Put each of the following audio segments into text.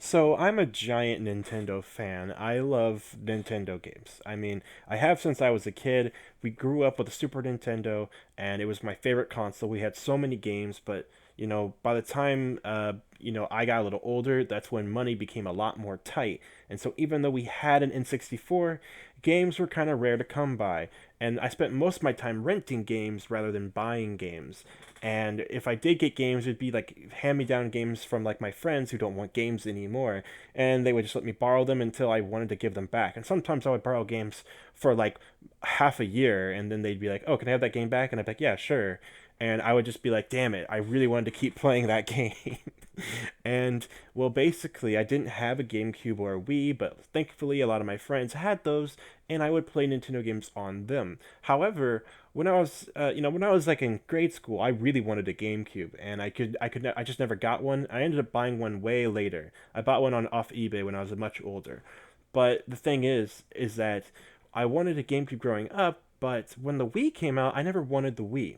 So I'm a giant Nintendo fan. I love Nintendo games. I mean, I have since I was a kid. We grew up with a Super Nintendo, and it was my favorite console. We had so many games, but by the time I got a little older, that's when money became a lot more tight. And so even though we had an N64, games were kind of rare to come by. And I spent most of my time renting games rather than buying games. And if I did get games, it'd be like hand me down games from like my friends who don't want games anymore. And they would just let me borrow them until I wanted to give them back. And sometimes I would borrow games for like half a year, and then they'd be like, "Oh, can I have that game back?" And I'd be like, "Yeah, sure." And I would just be like, "Damn it, I really wanted to keep playing that game." And well, basically, I didn't have a GameCube or a Wii, but thankfully, a lot of my friends had those, and I would play Nintendo games on them. However, when I was like in grade school, I really wanted a GameCube, and I just never got one. I ended up buying one way later. I bought one on off eBay when I was much older. But the thing is that I wanted a GameCube growing up, but when the Wii came out, I never wanted the Wii.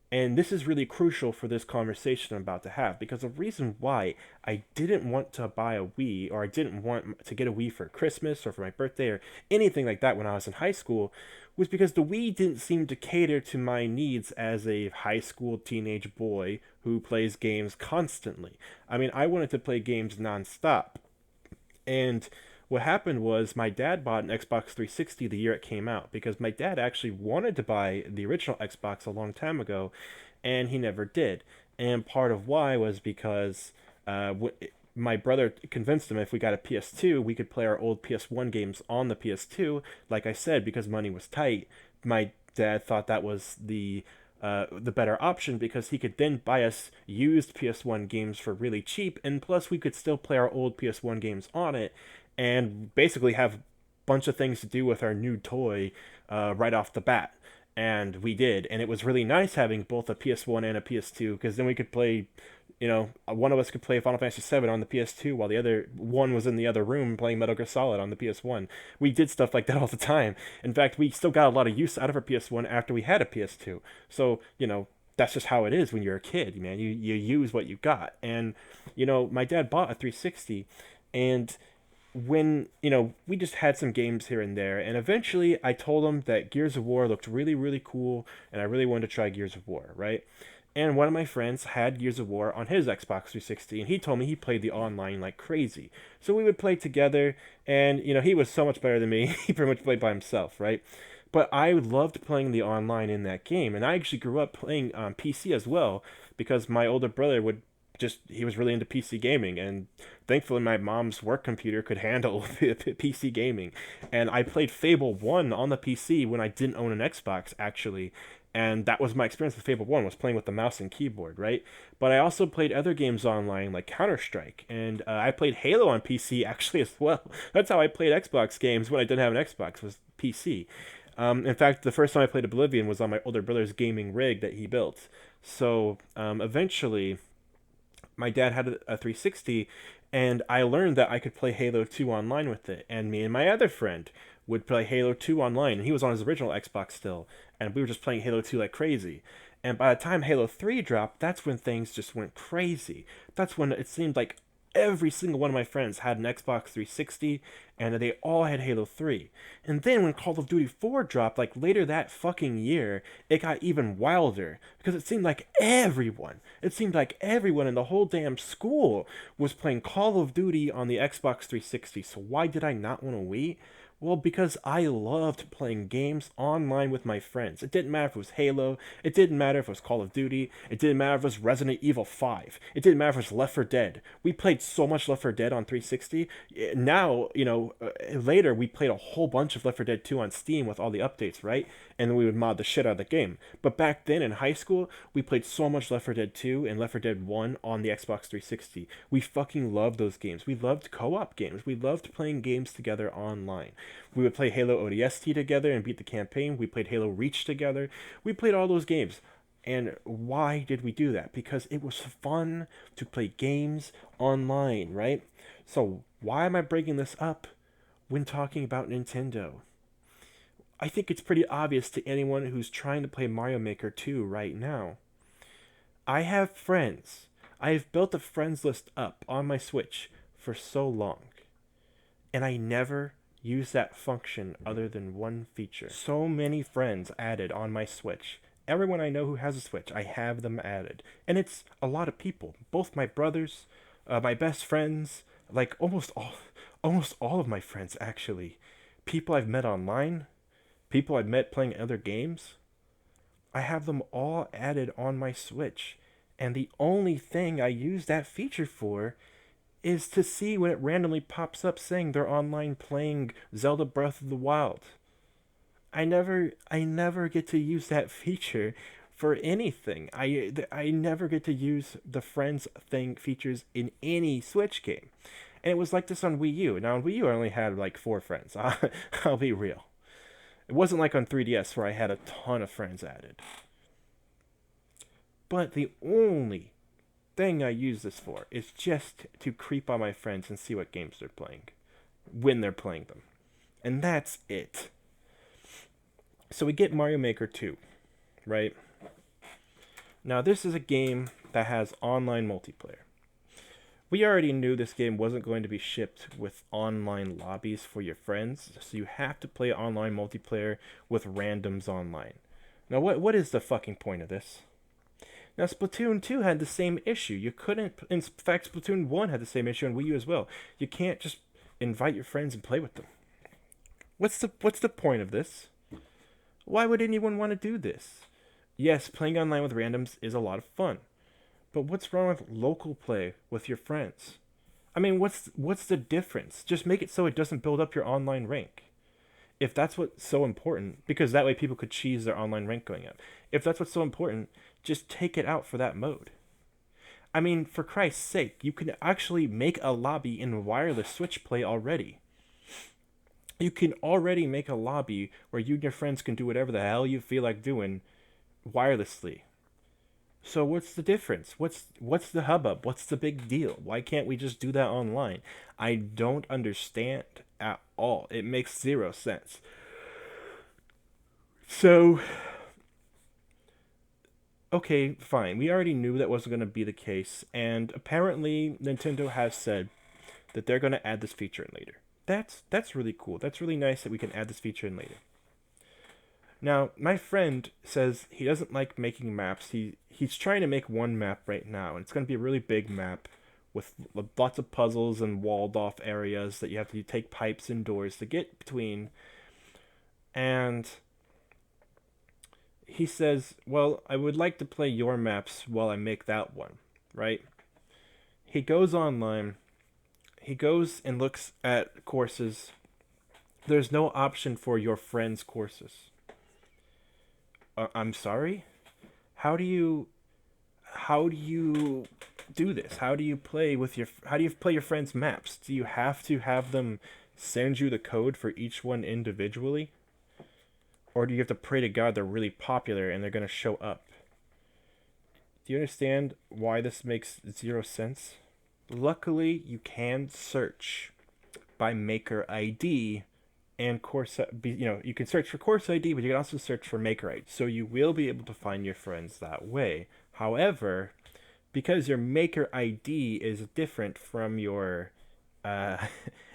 And this is really crucial for this conversation I'm about to have because the reason why I didn't want to buy a Wii or I didn't want to get a Wii for Christmas or for my birthday or anything like that when I was in high school was because the Wii didn't seem to cater to my needs as a high school teenage boy who plays games constantly. I mean, I wanted to play games nonstop. And what happened was my dad bought an Xbox 360 the year it came out because my dad actually wanted to buy the original Xbox a long time ago, and he never did. And part of why was because my brother convinced him if we got a PS2, we could play our old PS1 games on the PS2. Like I said, because money was tight, my dad thought that was the better option because he could then buy us used PS1 games for really cheap, and plus we could still play our old PS1 games on it, and basically have a bunch of things to do with our new toy right off the bat. And we did, and it was really nice having both a PS1 and a PS2 because then we could play one of us could play Final Fantasy VII on the PS2 while the other one was in the other room playing Metal Gear Solid on the PS1. We did stuff like that all the time. In fact, we still got a lot of use out of our PS1 after we had a PS2. So, that's just how it is when you're a kid, man. You use what you got. And, my dad bought a 360, and when we just had some games here and there, and eventually I told him that Gears of War looked really really cool and I really wanted to try Gears of War, right? And one of my friends had Gears of War on his Xbox 360, and he told me he played the online like crazy. So we would play together, and he was so much better than me. He pretty much played by himself, right? But I loved playing the online in that game, and I actually grew up playing on PC as well because my older brother would just he was really into PC gaming, and thankfully my mom's work computer could handle PC gaming. And I played Fable 1 on the PC when I didn't own an Xbox actually, and that was my experience with Fable 1 was playing with the mouse and keyboard, right? But I also played other games online like Counter-Strike, and I played Halo on PC actually as well. That's how I played Xbox games when I didn't have an Xbox, was PC. In fact, the first time I played Oblivion was on my older brother's gaming rig that he built. So eventually my dad had a 360, and I learned that I could play Halo 2 online with it. And me and my other friend would play Halo 2 online, and he was on his original Xbox still, and we were just playing Halo 2 like crazy. And by the time Halo 3 dropped, that's when things just went crazy. That's when it seemed like every single one of my friends had an Xbox 360 and they all had Halo 3. And then when Call of Duty 4 dropped, like later that fucking year, it got even wilder because it seemed like everyone in the whole damn school was playing Call of Duty on the Xbox 360. So why did I not want a Wii? Well, because I loved playing games online with my friends. It didn't matter if it was Halo, it didn't matter if it was Call of Duty, it didn't matter if it was Resident Evil 5, it didn't matter if it was Left 4 Dead. We played so much Left 4 Dead on 360. Now, later we played a whole bunch of Left 4 Dead 2 on Steam with all the updates, right? And then we would mod the shit out of the game. But back then in high school, we played so much Left 4 Dead 2 and Left 4 Dead 1 on the Xbox 360. We fucking loved those games. We loved co-op games. We loved playing games together online. We would play Halo ODST together and beat the campaign. We played Halo Reach together. We played all those games. And why did we do that? Because it was fun to play games online, right? So why am I bringing this up when talking about Nintendo? I think it's pretty obvious to anyone who's trying to play Mario Maker 2 right now. I have friends. I have built a friends list up on my Switch for so long, and I never use that function other than one feature. So many friends added on my Switch. Everyone I know who has a Switch, I have them added. And it's a lot of people. Both my brothers, my best friends, like almost all of my friends actually. People I've met online, people I've met playing other games. I have them all added on my Switch. And the only thing I use that feature for is to see when it randomly pops up saying they're online playing Zelda Breath of the Wild. I never get to use that feature for anything. I never get to use the friends thing features in any Switch game. And it was like this on Wii U. Now on Wii U I only had like 4 friends. I'll be real. It wasn't like on 3DS where I had a ton of friends added. But the only thing I use this for is just to creep on my friends and see what games they're playing when they're playing them. And that's it. So we get Mario Maker 2, right? Now this is a game that has online multiplayer. We already knew this game wasn't going to be shipped with online lobbies for your friends, so you have to play online multiplayer with randoms online. Now what is the fucking point of this? Now, Splatoon 2 had the same issue. You couldn't, in fact, Splatoon 1 had the same issue on Wii U as well. You can't just invite your friends and play with them. What's the point of this? Why would anyone want to do this? Yes, playing online with randoms is a lot of fun. But what's wrong with local play with your friends? I mean, what's the difference? Just make it so it doesn't build up your online rank. If that's what's so important, because that way people could cheese their online rank going up. If that's what's so important, just take it out for that mode. I mean, for Christ's sake, you can actually make a lobby in wireless Switch play already. You can already make a lobby where you and your friends can do whatever the hell you feel like doing wirelessly. So what's the difference? What's the hubbub? What's the big deal? Why can't we just do that online? I don't understand at all. It makes zero sense. So, okay, fine. We already knew that wasn't going to be the case, and apparently Nintendo has said that they're going to add this feature in later. That's really cool. That's really nice that we can add this feature in later. Now, my friend says he doesn't like making maps. He's trying to make one map right now, and it's going to be a really big map with lots of puzzles and walled off areas that you have to take pipes and doors to get between. And he says, well, I would like to play your maps while I make that one, right? He goes online. He goes and looks at courses. There's no option for your friends' courses. I'm sorry? How do you do this? How do you play your friends' maps? Do you have to have them send you the code for each one individually? Or do you have to pray to God they're really popular and they're going to show up? Do you understand why this makes zero sense? Luckily, you can search by Maker ID and course, you can search for course ID, but you can also search for Maker ID. So you will be able to find your friends that way. However, because your Maker ID is different from your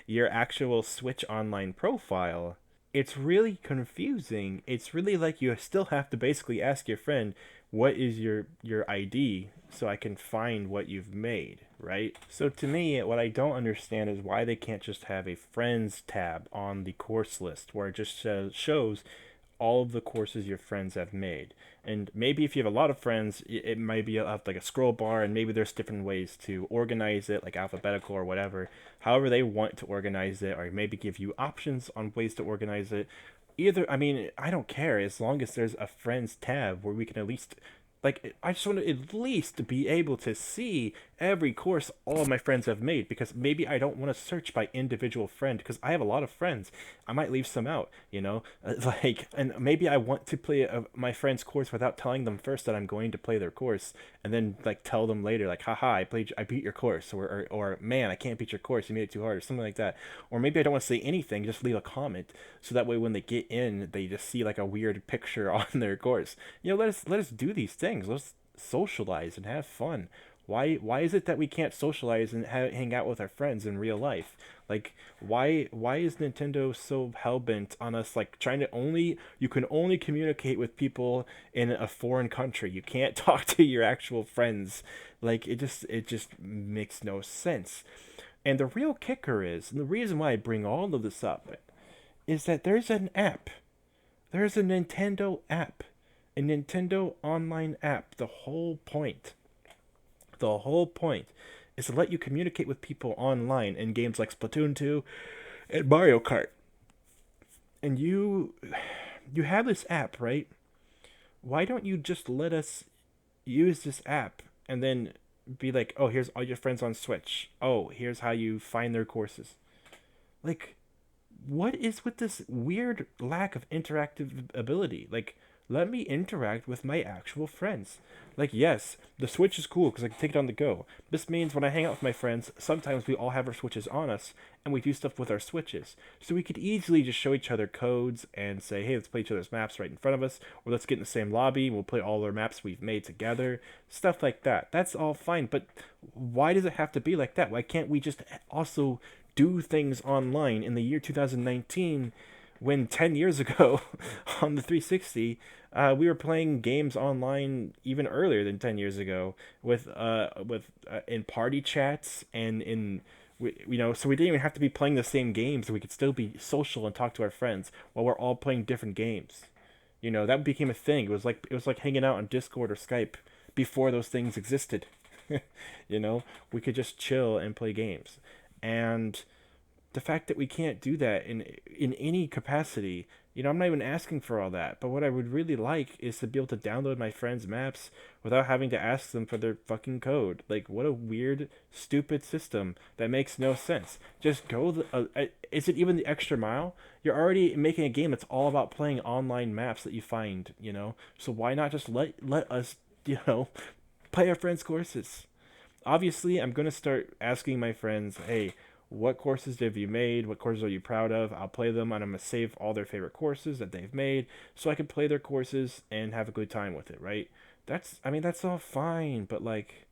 your actual Switch Online profile, it's really confusing. It's really like you still have to basically ask your friend, what is your ID, so I can find what you've made, right? So to me, what I don't understand is why they can't just have a friends tab on the course list where it just shows all of the courses your friends have made. And maybe if you have a lot of friends, it might be like a scroll bar, and maybe there's different ways to organize it, like alphabetical or whatever. However they want to organize it, or maybe give you options on ways to organize it. Either, I mean, I don't care as long as there's a friends tab where we can at least, like, I just want to at least be able to see every course all of my friends have made, because maybe I don't want to search by individual friend, because I have a lot of friends. I might leave some out, and maybe I want to play my friend's course without telling them first that I'm going to play their course, and then, like, tell them later, like, haha, I beat your course, or man, I can't beat your course, you made it too hard, or something like that. Or maybe I don't want to say anything, just leave a comment, so that way when they get in, they just see, like, a weird picture on their course. Let us do these things. Let's socialize and have fun. Why is it that we can't socialize and hang out with our friends in real life? Like why is Nintendo so hell-bent on us like trying to only you can only communicate with people in a foreign country. You can't talk to your actual friends. Like it just makes no sense. And the real kicker is, and the reason why I bring all of this up is that there's an app. There's a Nintendo app. A Nintendo online app. The whole point is to let you communicate with people online in games like Splatoon 2 and Mario Kart. And you have this app, right? Why don't you just let us use this app and then be like, "Oh, here's all your friends on Switch. Oh, here's how you find their courses." Like what is with this weird lack of interactive ability? Like, let me interact with my actual friends. Like, yes, the Switch is cool because I can take it on the go. This means when I hang out with my friends, sometimes we all have our Switches on us and we do stuff with our Switches. So we could easily just show each other codes and say, hey, let's play each other's maps right in front of us, or let's get in the same lobby and we'll play all our maps we've made together. Stuff like that. That's all fine, but why does it have to be like that? Why can't we just also do things online in the year 2019 when 10 years ago on the 360 we were playing games online even earlier than 10 years ago with in party chats and in so we didn't even have to be playing the same games. We could still be social and talk to our friends while we're all playing different games. That became a thing. It was like hanging out on Discord or Skype before those things existed. We could just chill and play games. And the fact that we can't do that in any capacity, I'm not even asking for all that. But what I would really like is to be able to download my friends' maps without having to ask them for their fucking code. Like, what a weird, stupid system that makes no sense. Just go. Is it even the extra mile? You're already making a game that's all about playing online maps that you find. So why not just let us, play our friends' courses? Obviously, I'm going to start asking my friends, hey, what courses have you made? What courses are you proud of? I'll play them and I'm going to save all their favorite courses that they've made so I can play their courses and have a good time with it, right? That's all fine, but like,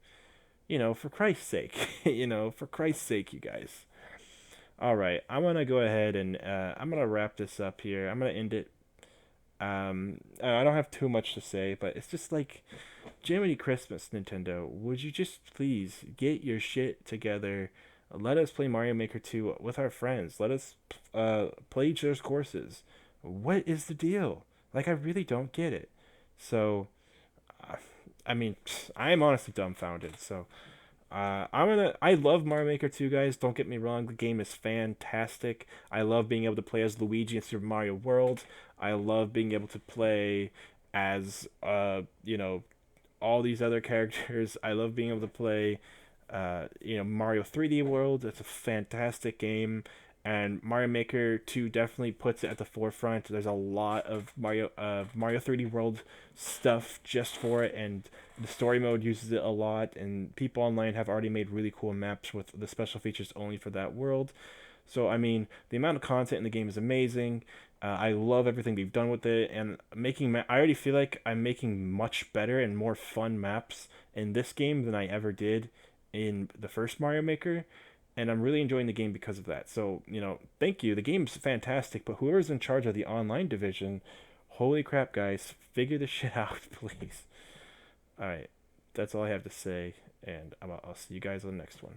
for Christ's sake, for Christ's sake, you guys. All right, I'm going to go ahead and I'm going to wrap this up here. I'm going to end it. I don't have too much to say, but it's just like, Jiminy Christmas, Nintendo, would you just please get your shit together? Let us play Mario Maker 2 with our friends. Let us play each other's courses. What is the deal? Like, I really don't get it. So, uh, I am honestly dumbfounded. So, I love Mario Maker 2, guys. Don't get me wrong. The game is fantastic. I love being able to play as Luigi in Super Mario World. I love being able to play as, all these other characters. I love being able to play, Mario 3D World. It's a fantastic game, and Mario Maker 2 definitely puts it at the forefront. There's a lot of Mario 3D World stuff just for it, and the story mode uses it a lot. And people online have already made really cool maps with the special features only for that world. So the amount of content in the game is amazing. I love everything they've done with it, and I already feel like I'm making much better and more fun maps in this game than I ever did in the first Mario Maker, and I'm really enjoying the game because of that. So thank you. The game's fantastic, but whoever's in charge of the online division, holy crap, guys, figure this shit out, please. All right, that's all I have to say, and I'll see you guys on the next one.